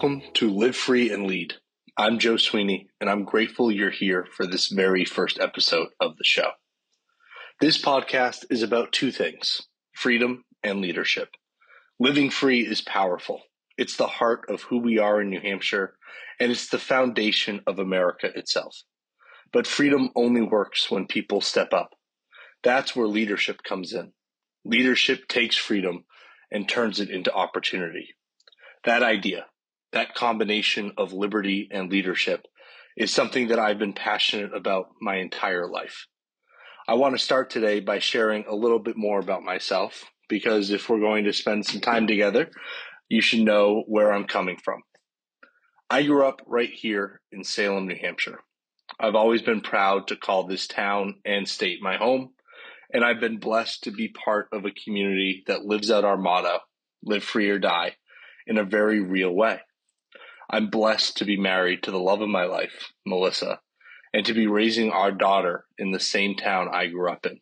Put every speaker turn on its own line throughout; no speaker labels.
Welcome to Live Free and Lead. I'm Joe Sweeney, and I'm grateful you're here for this very first episode of the show. This podcast is about two things: freedom and leadership. Living free is powerful. It's the heart of who we are in New Hampshire, and it's the foundation of America itself. But freedom only works when people step up. That's where leadership comes in. Leadership takes freedom and turns it into opportunity. That idea, that combination of liberty and leadership, is something that I've been passionate about my entire life. I want to start today by sharing a little bit more about myself, because if we're going to spend some time together, you should know where I'm coming from. I grew up right here in Salem, New Hampshire. I've always been proud to call this town and state my home, and I've been blessed to be part of a community that lives out our motto, live free or die, in a very real way. I'm blessed to be married to the love of my life, Melissa, and to be raising our daughter in the same town I grew up in.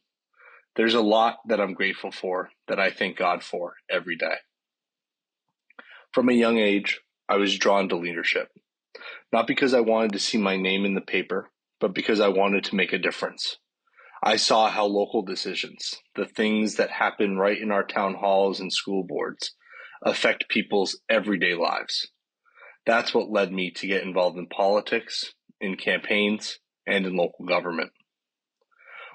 There's a lot that I'm grateful for, that I thank God for every day. From a young age, I was drawn to leadership, not because I wanted to see my name in the paper, but because I wanted to make a difference. I saw how local decisions, the things that happen right in our town halls and school boards, affect people's everyday lives. That's what led me to get involved in politics, in campaigns, and in local government.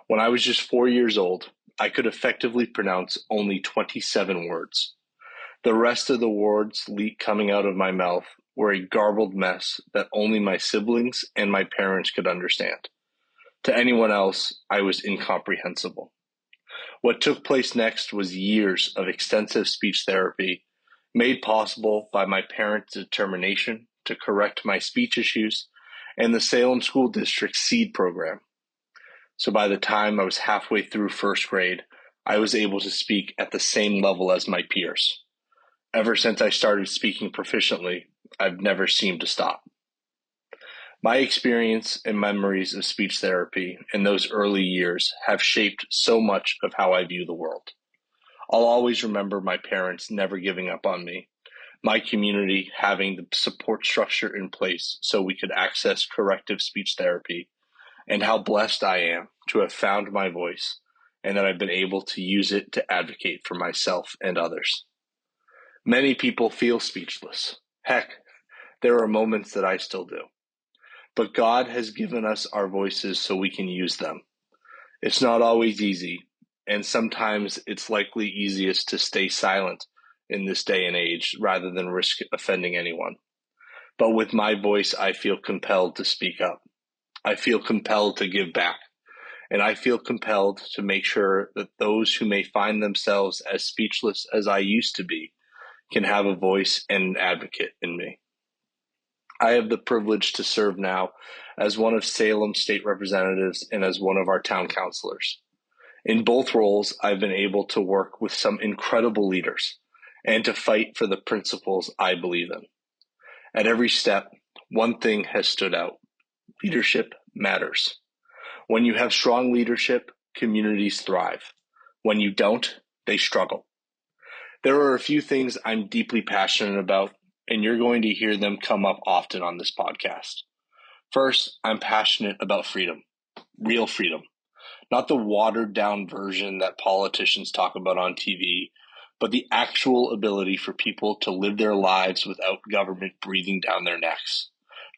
When I was just 4 years old, I could effectively pronounce only 27 words. The rest of the words coming out of my mouth were a garbled mess that only my siblings and my parents could understand. To anyone else, I was incomprehensible. What took place next was years of extensive speech therapy, made possible by my parents' determination to correct my speech issues and the Salem School District's SEED program. So by the time I was halfway through first grade, I was able to speak at the same level as my peers. Ever since I started speaking proficiently, I've never seemed to stop. My experience and memories of speech therapy in those early years have shaped so much of how I view the world. I'll always remember my parents never giving up on me, my community having the support structure in place so we could access corrective speech therapy, and how blessed I am to have found my voice and that I've been able to use it to advocate for myself and others. Many people feel speechless. Heck, there are moments that I still do. But God has given us our voices so we can use them. It's not always easy, and sometimes it's likely easiest to stay silent in this day and age rather than risk offending anyone. But with my voice, I feel compelled to speak up. I feel compelled to give back, and I feel compelled to make sure that those who may find themselves as speechless as I used to be can have a voice and an advocate in me. I have the privilege to serve now as one of Salem's state representatives and as one of our town councilors. In both roles, I've been able to work with some incredible leaders and to fight for the principles I believe in. At every step, one thing has stood out: leadership matters. When you have strong leadership, communities thrive. When you don't, they struggle. There are a few things I'm deeply passionate about, and you're going to hear them come up often on this podcast. First, I'm passionate about freedom, real freedom, not the watered down version that politicians talk about on TV, but the actual ability for people to live their lives without government breathing down their necks.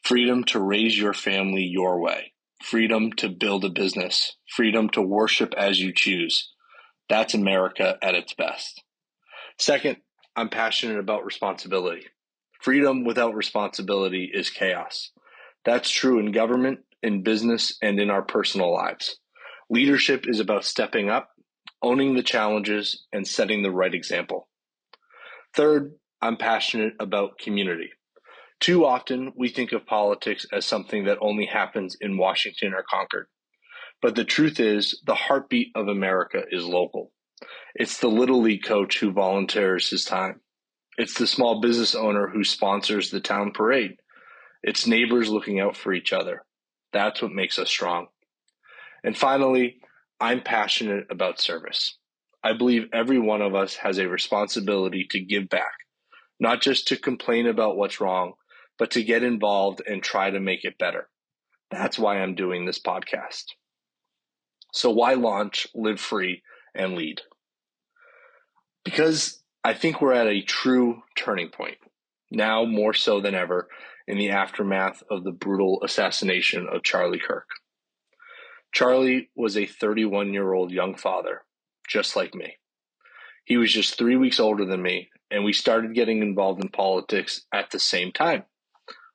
Freedom to raise your family your way, freedom to build a business, freedom to worship as you choose. That's America at its best. Second, I'm passionate about responsibility. Freedom without responsibility is chaos. That's true in government, in business, and in our personal lives. Leadership is about stepping up, owning the challenges, and setting the right example. Third, I'm passionate about community. Too often, we think of politics as something that only happens in Washington or Concord. But the truth is, the heartbeat of America is local. It's the Little League coach who volunteers his time. It's the small business owner who sponsors the town parade. It's neighbors looking out for each other. That's what makes us strong. And finally, I'm passionate about service. I believe every one of us has a responsibility to give back, not just to complain about what's wrong, but to get involved and try to make it better. That's why I'm doing this podcast. So why launch Live Free and Lead? Because I think we're at a true turning point, now more so than ever, in the aftermath of the brutal assassination of Charlie Kirk. Charlie was a 31-year-old young father, just like me. He was just 3 weeks older than me, and we started getting involved in politics at the same time.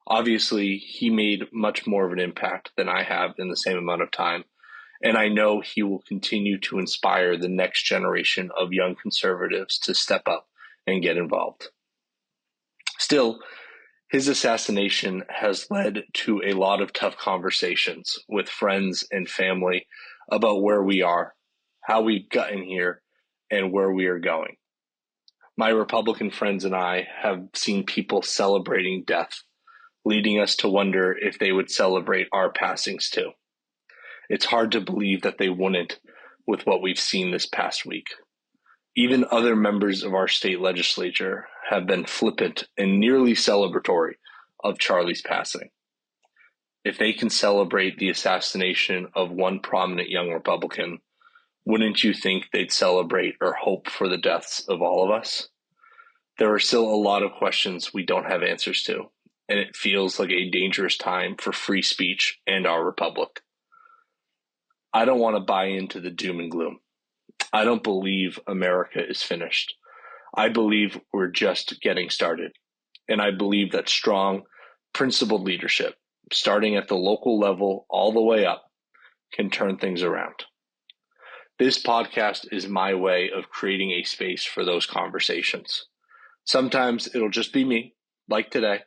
Obviously, he made much more of an impact than I have in the same amount of time, and I know he will continue to inspire the next generation of young conservatives to step up and get involved. Still, his assassination has led to a lot of tough conversations with friends and family about where we are, how we've gotten here, and where we are going. My Republican friends and I have seen people celebrating death, leading us to wonder if they would celebrate our passings too. It's hard to believe that they wouldn't with what we've seen this past week. Even other members of our state legislature have been flippant and nearly celebratory of Charlie's passing. If they can celebrate the assassination of one prominent young Republican, wouldn't you think they'd celebrate or hope for the deaths of all of us? There are still a lot of questions we don't have answers to, and it feels like a dangerous time for free speech and our republic. I don't want to buy into the doom and gloom. I don't believe America is finished. I believe we're just getting started. And I believe that strong, principled leadership, starting at the local level all the way up, can turn things around. This podcast is my way of creating a space for those conversations. Sometimes it'll just be me, like today.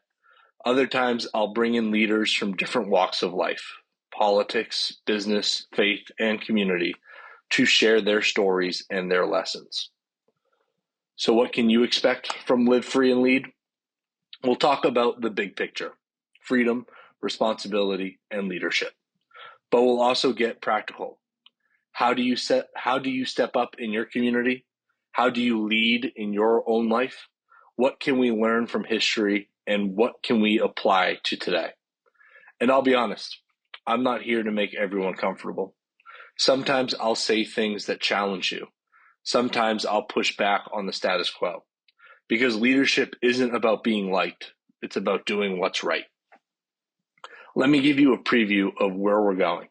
Other times I'll bring in leaders from different walks of life, politics, business, faith, and community, to share their stories and their lessons. So what can you expect from Live Free and Lead? We'll talk about the big picture, freedom, responsibility, and leadership. But we'll also get practical. How do you step up in your community? How do you lead in your own life? What can we learn from history, and what can we apply to today? And I'll be honest, I'm not here to make everyone comfortable. Sometimes I'll say things that challenge you. Sometimes I'll push back on the status quo. Because leadership isn't about being liked. It's about doing what's right. Let me give you a preview of where we're going.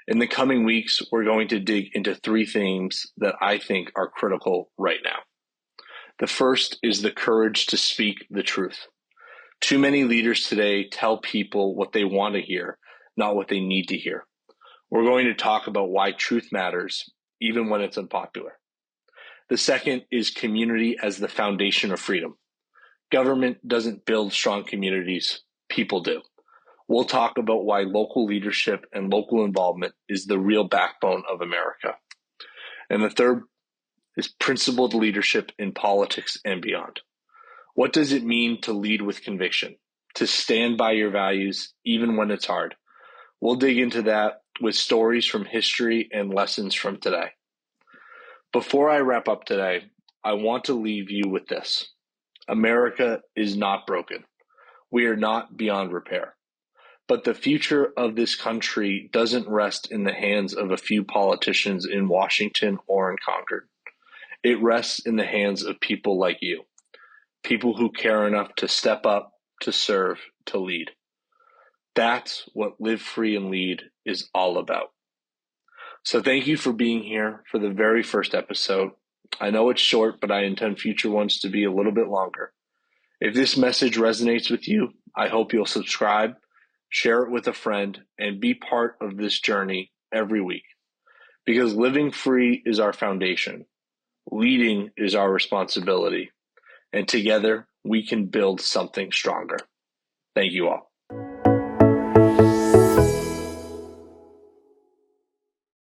In the coming weeks, we're going to dig into 3 themes that I think are critical right now. The first is the courage to speak the truth. Too many leaders today tell people what they want to hear, not what they need to hear. We're going to talk about why truth matters, even when it's unpopular. The second is community as the foundation of freedom. Government doesn't build strong communities, people do. We'll talk about why local leadership and local involvement is the real backbone of America. And the third is principled leadership in politics and beyond. What does it mean to lead with conviction, to stand by your values even when it's hard? We'll dig into that with stories from history and lessons from today. Before I wrap up today, I want to leave you with this. America is not broken. We are not beyond repair. But the future of this country doesn't rest in the hands of a few politicians in Washington or in Concord. It rests in the hands of people like you, people who care enough to step up, to serve, to lead. That's what Live Free and Lead is all about. So thank you for being here for the very first episode. I know it's short, but I intend future ones to be a little bit longer. If this message resonates with you, I hope you'll subscribe, share it with a friend, and be part of this journey every week. Because living free is our foundation. Leading is our responsibility. And together, we can build something stronger. Thank you all.